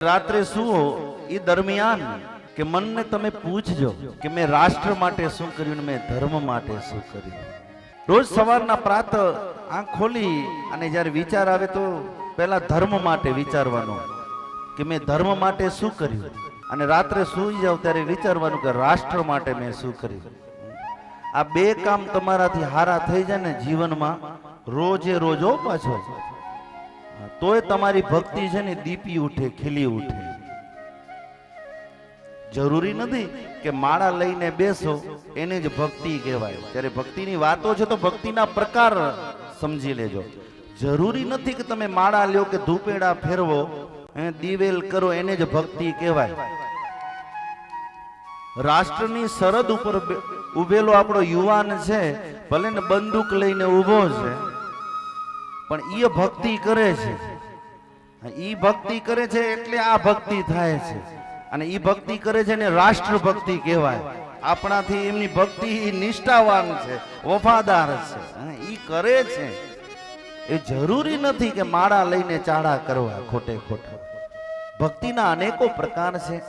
રાત્રે સુવો એ દરમિયાન કે મનને તમે પૂછજો કે મેં રાષ્ટ્ર માટે શું કર્યું ને મેં ધર્મ માટે શું કર્યું. રોજ સવારના પ્રાત આંખ ખોલી અને જ્યારે વિચાર આવે તો પહેલા ધર્મ માટે વિચારવાનો કે મેં ધર્મ માટે શું કર્યું, અને રાત્રે સૂઈ જાવ ત્યારે વિચારવાનું કે રાષ્ટ્ર માટે મેં શું કર્યું. આ બે કામ તમારાથી હારા થઈ જાય ને જીવનમાં રોજે રોજો પાછો, તોય તમારી ભક્તિ છે ને દીપી ઉઠે, ખીલી ઉઠે. જરૂરી નથી કે માળા લઈને બેસો એને જ ભક્તિ કહેવાય. જ્યારે ભક્તિની વાતો છે તો ભક્તિના પ્રકાર સમજી લેજો. જરૂરી નથી કે તમે માળા લ્યો કે ધૂપેડા ફેરવો, દિવેલ કરો એને જ ભક્તિ કહેવાય. રાષ્ટ્રની સરહદ ઉપર ઉભેલો આપણો યુવાન છે, ભલે ને બંદૂક લઈને ઊભો છે, પણ એ ભક્તિ કરે છે. ઈ ભક્તિ કરે છે એટલે આ ભક્તિ થાય છે, અને ઈ ભક્તિ કરે છે ને રાષ્ટ્ર ભક્તિ કહેવાય. આપણાથી એમની ભક્તિ નિષ્ઠાવાન છે, વફાદાર છે, ઈ કરે છે. એ જરૂરી નથી કે માળા લઈને ચાળા કરવા ખોટે ખોટા. ભક્તિના અનેકો પ્રકાર છે.